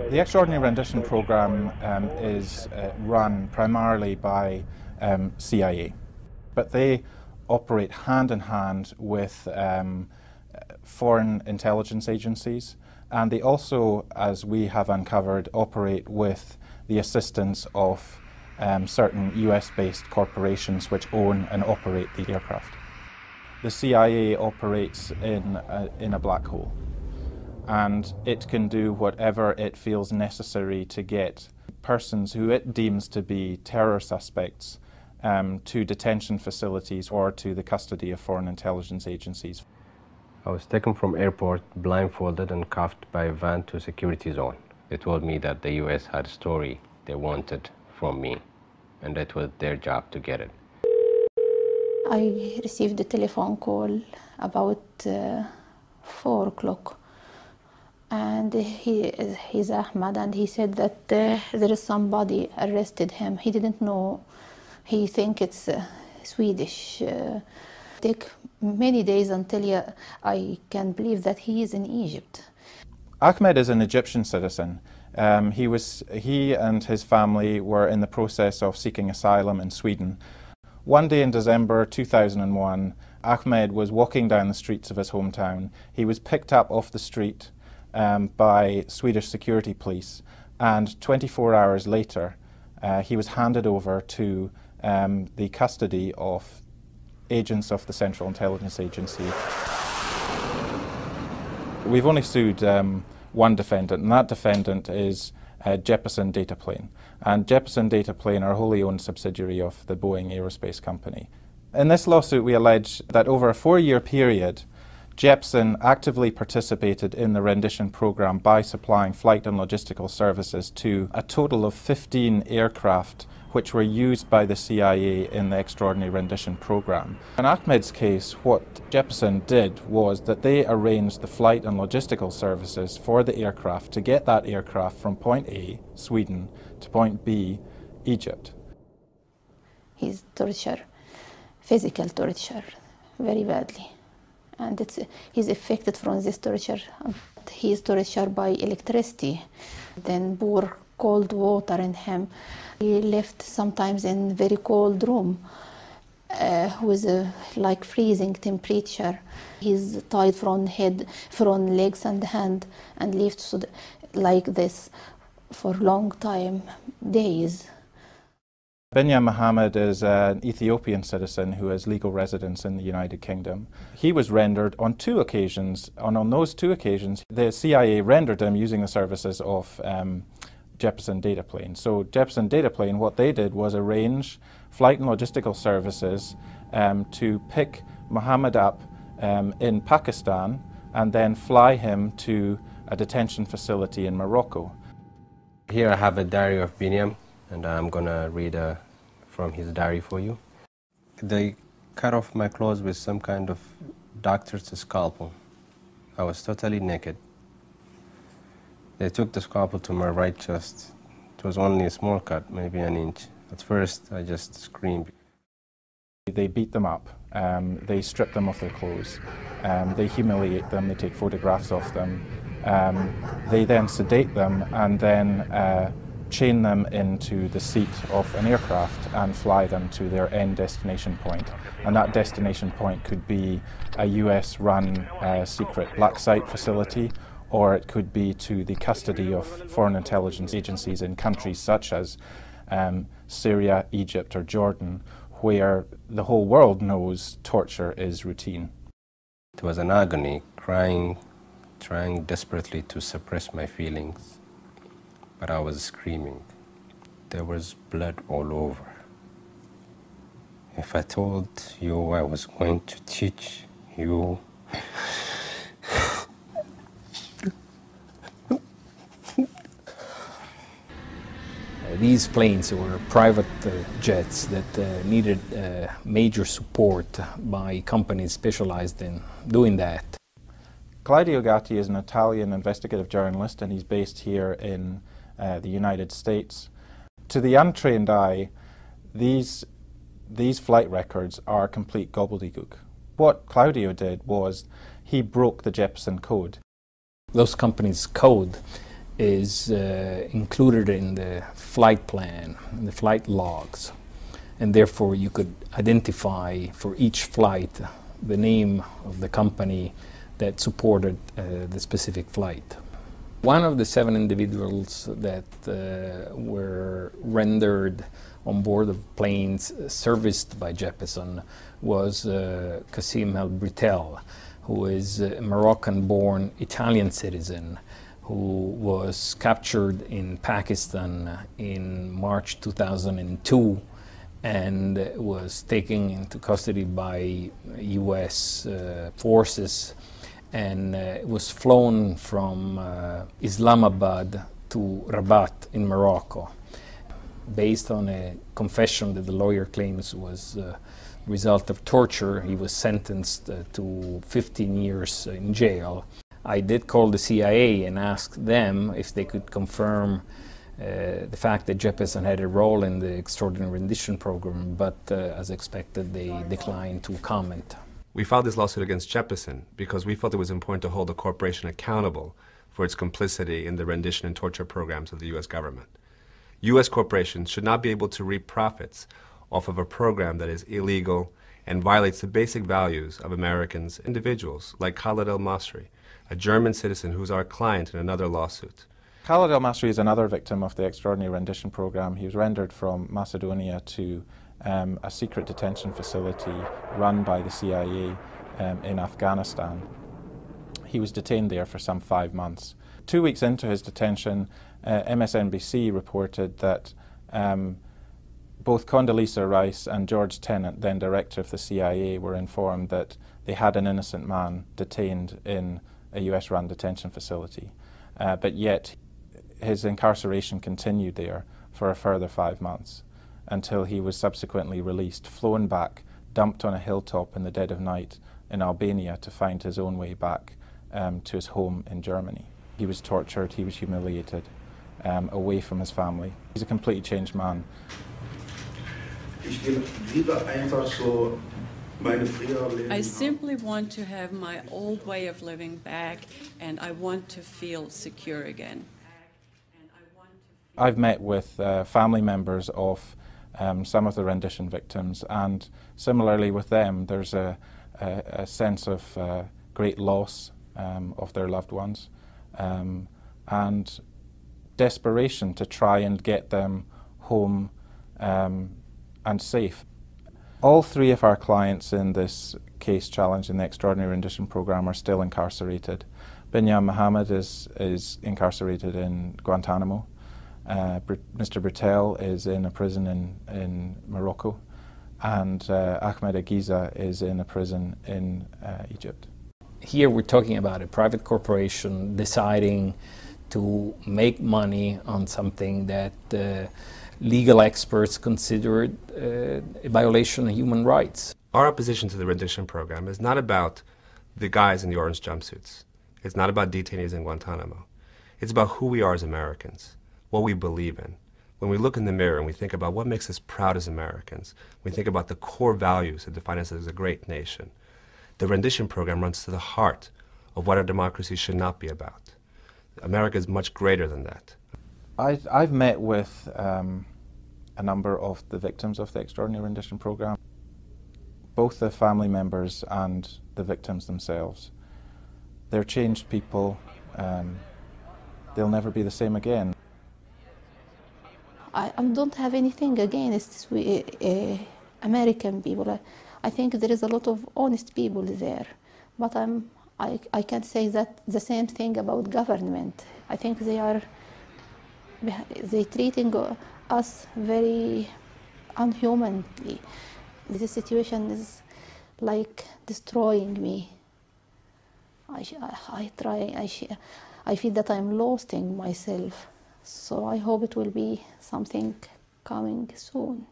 The Extraordinary Rendition Program is run primarily by CIA, but they operate hand in hand with foreign intelligence agencies, and they also, as we have uncovered, operate with the assistance of certain US-based corporations which own and operate the aircraft. The CIA operates in a black hole, and it can do whatever it feels necessary to get persons who it deems to be terror suspects to detention facilities or to the custody of foreign intelligence agencies. I was taken from airport, blindfolded and cuffed by a van to a security zone. They told me that the US had a story they wanted from me, and that was their job to get it. I received a telephone call about 4 o'clock, and he's Ahmad, and he said that there is somebody arrested him. He didn't know, he think it's Swedish. Take many days until I can believe that he is in Egypt. Ahmed is an Egyptian citizen. He and his family were in the process of seeking asylum in Sweden. One day in December 2001, Ahmed was walking down the streets of his hometown. He was picked up off the street by Swedish security police, and 24 hours later he was handed over to the custody of agents of the Central Intelligence Agency. We've only sued one defendant, and that defendant is Jeppesen Dataplan. And Jeppesen Dataplan are a wholly owned subsidiary of the Boeing Aerospace Company. In this lawsuit, we allege that over a 4-year period, Jeppesen actively participated in the rendition program by supplying flight and logistical services to a total of 15 aircraft which were used by the CIA in the Extraordinary Rendition Program. In Ahmed's case, what Jeppesen did was that they arranged the flight and logistical services for the aircraft to get that aircraft from point A, Sweden, to point B, Egypt. He's tortured, physical torture, very badly. And he's affected from this torture. He is tortured by electricity, then pour cold water in him. He left sometimes in very cold room with like freezing temperature. He's tied from head, from legs and hand, and left like this for long time, days. Binyam Mohammed is an Ethiopian citizen who has legal residence in the United Kingdom. He was rendered on 2 occasions, and on those 2 occasions the CIA rendered him using the services of Jeppesen Dataplan. So Jeppesen Dataplan, what they did was arrange flight and logistical services to pick Mohammed up in Pakistan and then fly him to a detention facility in Morocco. Here I have a diary of Binyam, and I'm gonna read from his diary for you. They cut off my clothes with some kind of doctor's scalpel. I was totally naked. They took the scalpel to my right chest. It was only a small cut, maybe an inch. At first, I just screamed. They beat them up, they strip them of their clothes, they humiliate them, they take photographs of them, they then sedate them and then chain them into the seat of an aircraft and fly them to their end destination point. And that destination point could be a US-run secret black site facility, or it could be to the custody of foreign intelligence agencies in countries such as Syria, Egypt or Jordan, where the whole world knows torture is routine. It was an agony, crying, trying desperately to suppress my feelings, but I was screaming. There was blood all over. If I told you I was going to teach you, these planes were private jets that needed major support by companies specialized in doing that. Claudio Gatti is an Italian investigative journalist, and he's based here in the United States. To the untrained eye, these flight records are complete gobbledygook. What Claudio did was he broke the Jeppesen code. Those companies' code is included in the flight plan, in the flight logs, and therefore you could identify for each flight the name of the company that supported the specific flight. One of the 7 individuals that were rendered on board of planes serviced by Jeppesen was Qasim El-Britel, who is a Moroccan-born Italian citizen who was captured in Pakistan in March 2002 and was taken into custody by US forces and was flown from Islamabad to Rabat in Morocco. Based on a confession that the lawyer claims was the result of torture, he was sentenced to 15 years in jail. I did call the CIA and ask them if they could confirm the fact that Jeppesen had a role in the extraordinary rendition program, but as expected, they declined to comment. We filed this lawsuit against Jeppesen because we felt it was important to hold the corporation accountable for its complicity in the rendition and torture programs of the U.S. government. U.S. corporations should not be able to reap profits off of a program that is illegal and violates the basic values of Americans, individuals like Khaled El-Masri, a German citizen who's our client in another lawsuit. Khaled El-Masri is another victim of the extraordinary rendition program. He was rendered from Macedonia to a secret detention facility run by the CIA in Afghanistan. He was detained there for some 5 months. 2 weeks into his detention, MSNBC reported that both Condoleezza Rice and George Tenet, then director of the CIA, were informed that they had an innocent man detained in a US-run detention facility. But yet his incarceration continued there for a further 5 months until he was subsequently released, flown back, dumped on a hilltop in the dead of night in Albania to find his own way back to his home in Germany. He was tortured, he was humiliated, away from his family. He's a completely changed man. I simply want to have my old way of living back, and I want to feel secure again. I've met with family members of some of the rendition victims, and similarly with them there's a sense of great loss of their loved ones and desperation to try and get them home and safe. All 3 of our clients in this case challenge in the extraordinary rendition program are still incarcerated. Binyam Mohammed is incarcerated in Guantanamo. Mr. Britel is in a prison in Morocco, and Ahmed Agiza is in a prison in Egypt. Here we're talking about a private corporation deciding to make money on something that legal experts considered a violation of human rights. Our opposition to the rendition program is not about the guys in the orange jumpsuits. It's not about detainees in Guantanamo. It's about who we are as Americans, what we believe in. When we look in the mirror and we think about what makes us proud as Americans, we think about the core values that define us as a great nation. The rendition program runs to the heart of what our democracy should not be about. America is much greater than that. I've met with a number of the victims of the extraordinary rendition program, both the family members and the victims themselves. They're changed people. They'll never be the same again. I don't have anything against American people. I think there is a lot of honest people there, but I can't say that the same thing about government. I think they treating us very unhumanly. This situation is like destroying me. I feel that I'm losing myself. So I hope it will be something coming soon.